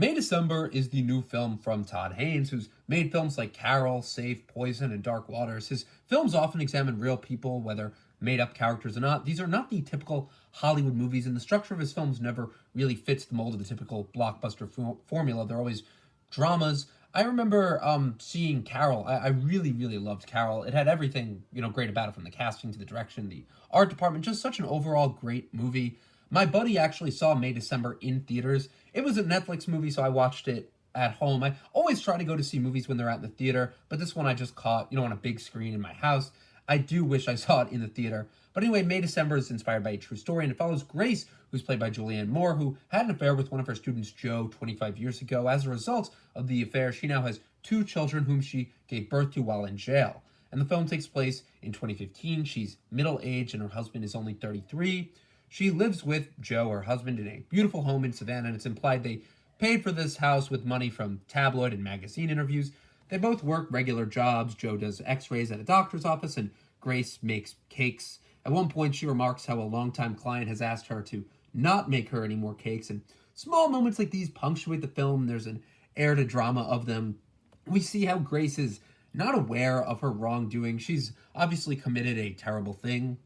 May December is the new film from Todd Haynes, who's made films like Carol, Safe, Poison, and Dark Waters. His films often examine real people, whether made up characters or not. These are not the typical Hollywood movies, and the structure of his films never really fits the mold of the typical blockbuster formula. They're always dramas. I remember seeing Carol. I really, really loved Carol. It had everything great about it, from the casting to the direction, the art department. Just such an overall great movie. My buddy actually saw May December in theaters. It was a Netflix movie, so I watched it at home. I always try to go to see movies when they're at the theater, but this one I just caught, on a big screen in my house. I do wish I saw it in the theater. But anyway, May December is inspired by a true story, and it follows Grace, who's played by Julianne Moore, who had an affair with one of her students, Joe, 25 years ago. As a result of the affair, she now has two children whom she gave birth to while in jail. And the film takes place in 2015. She's middle-aged, and her husband is only 33. She lives with Joe, her husband, in a beautiful home in Savannah, and it's implied they paid for this house with money from tabloid and magazine interviews. They both work regular jobs. Joe does x-rays at a doctor's office, and Grace makes cakes. At one point, she remarks how a longtime client has asked her to not make her any more cakes, and small moments like these punctuate the film. There's an air to drama of them. We see how Grace is not aware of her wrongdoing. She's obviously committed a terrible thing,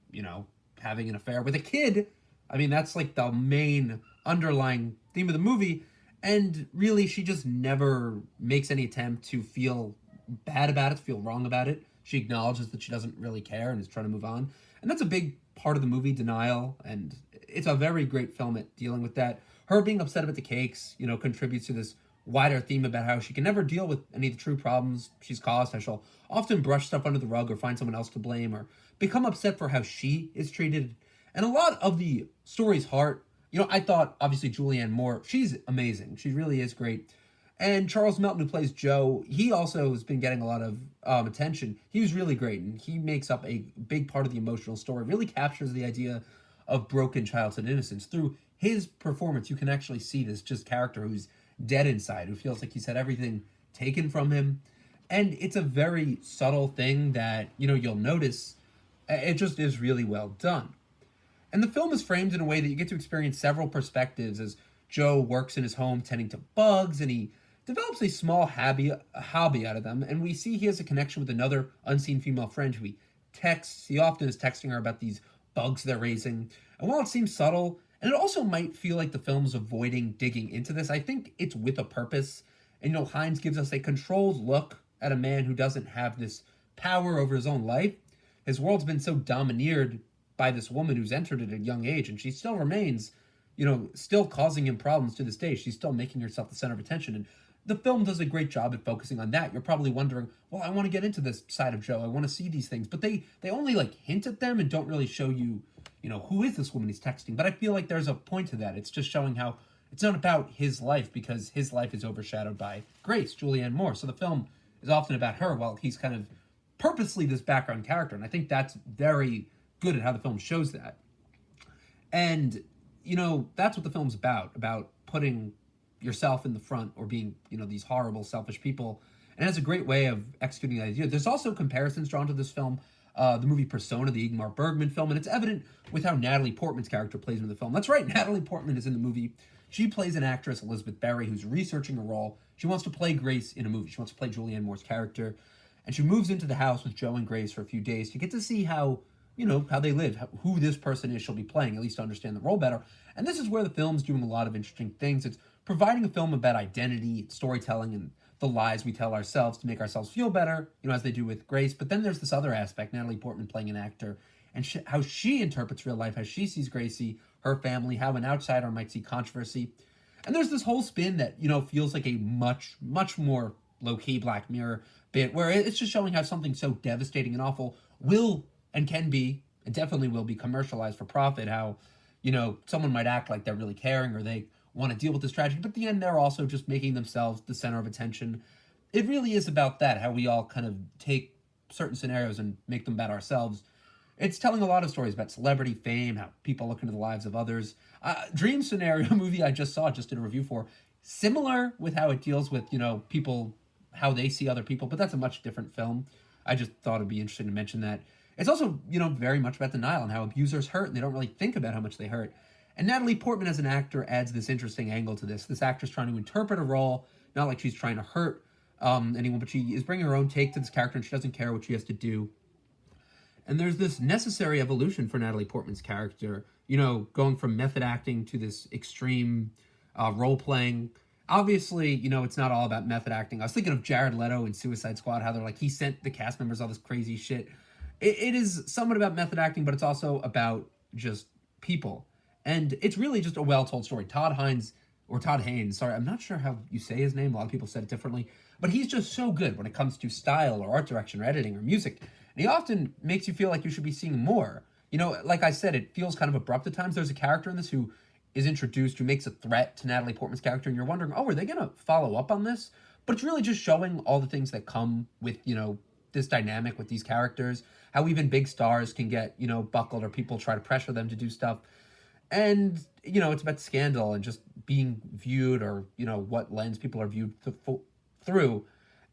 having an affair with a kid. I mean, that's like the main underlying theme of the movie. And really, she just never makes any attempt to feel bad about it, to feel wrong about it. She acknowledges that she doesn't really care and is trying to move on. And that's a big part of the movie, denial. And it's a very great film at dealing with that. Her being upset about the cakes, contributes to this wider theme about how she can never deal with any of the true problems she's caused, how she'll often brush stuff under the rug or find someone else to blame, or become upset for how she is treated. And a lot of the story's heart, I thought, obviously, Julianne Moore, she's amazing. She really is great. And Charles Melton, who plays Joe, he also has been getting a lot of attention. He was really great, and he makes up a big part of the emotional story, really captures the idea of broken childhood innocence. Through his performance, you can actually see this just character who's dead inside, who feels like he's had everything taken from him. And it's a very subtle thing that, you'll notice. It just is really well done. And the film is framed in a way that you get to experience several perspectives as Joe works in his home tending to bugs, and he develops a small hobby out of them. And we see he has a connection with another unseen female friend who he texts. He often is texting her about these bugs they're raising. And while it seems subtle, and it also might feel like the film's avoiding digging into this, I think it's with a purpose. And, Hines gives us a controlled look at a man who doesn't have this power over his own life. His world's been so domineered by this woman who's entered at a young age, and she still remains, still causing him problems to this day. She's still making herself the center of attention, and the film does a great job at focusing on that. You're probably wondering, well, I want to get into this side of Joe. I want to see these things, but they only hint at them and don't really show you, who is this woman he's texting. But I feel like there's a point to that. It's just showing how it's not about his life, because his life is overshadowed by Grace, Julianne Moore. So the film is often about her, while he's kind of purposely this background character, and I think that's very good at how the film shows that. And, that's what the film's about putting yourself in the front, or being, these horrible, selfish people. And it has a great way of executing the idea. There's also comparisons drawn to this film, the movie Persona, the Ingmar Bergman film, and it's evident with how Natalie Portman's character plays in the film. That's right, Natalie Portman is in the movie. She plays an actress, Elizabeth Berry, who's researching a role. She wants to play Grace in a movie. She wants to play Julianne Moore's character. And she moves into the house with Joe and Grace for a few days to get to see how how they live, who this person is she'll be playing, at least to understand the role better. And this is where the film's doing a lot of interesting things. It's providing a film about identity, storytelling, and the lies we tell ourselves to make ourselves feel better, as they do with Grace. But then there's this other aspect, Natalie Portman playing an actor, and how she interprets real life, how she sees Gracie, her family, how an outsider might see controversy. And there's this whole spin that, feels like a much, much more low-key Black Mirror bit, where it's just showing how something so devastating and awful will and can be, and definitely will be, commercialized for profit. How, someone might act like they're really caring, or they want to deal with this tragedy, but at the end they're also just making themselves the center of attention. It really is about that, how we all kind of take certain scenarios and make them about ourselves. It's telling a lot of stories about celebrity, fame, how people look into the lives of others. Dream Scenario movie I just saw, just did a review for, similar with how it deals with, people, how they see other people, but that's a much different film. I just thought it'd be interesting to mention that. It's also, very much about denial and how abusers hurt, and they don't really think about how much they hurt. And Natalie Portman as an actor adds this interesting angle to this. This actress trying to interpret a role, not like she's trying to hurt anyone, but she is bringing her own take to this character, and she doesn't care what she has to do. And there's this necessary evolution for Natalie Portman's character, going from method acting to this extreme role playing. Obviously, it's not all about method acting. I was thinking of Jared Leto in Suicide Squad, how they're like, he sent the cast members all this crazy shit. It is somewhat about method acting, but it's also about just people. And it's really just a well-told story. Todd Haynes, sorry, I'm not sure how you say his name. A lot of people said it differently. But he's just so good when it comes to style or art direction or editing or music. And he often makes you feel like you should be seeing more. Like I said, it feels kind of abrupt at times. There's a character in this who is introduced, who makes a threat to Natalie Portman's character, and you're wondering, are they going to follow up on this? But it's really just showing all the things that come with, this dynamic with these characters, how even big stars can get, buckled, or people try to pressure them to do stuff. And, it's about scandal and just being viewed, or, what lens people are viewed through.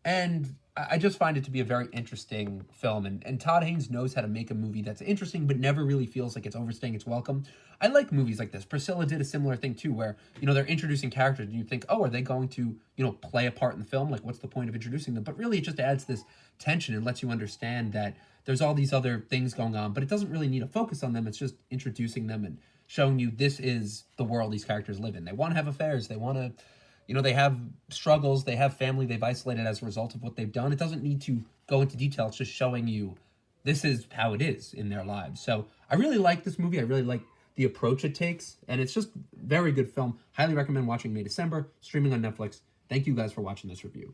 And I just find it to be a very interesting film. And Todd Haynes knows how to make a movie that's interesting, but never really feels like it's overstaying its welcome. I like movies like this. Priscilla did a similar thing too, where, they're introducing characters and you think, oh, are they going to, play a part in the film? Like, what's the point of introducing them? But really it just adds this tension and lets you understand that there's all these other things going on, but it doesn't really need a focus on them. It's just introducing them and showing you this is the world these characters live in. They want to have affairs. They want to, they have struggles. They have family they've isolated as a result of what they've done. It doesn't need to go into detail. It's just showing you this is how it is in their lives. So I really like this movie. I really like the approach it takes. And it's just very good film. Highly recommend watching May December, streaming on Netflix. Thank you guys for watching this review.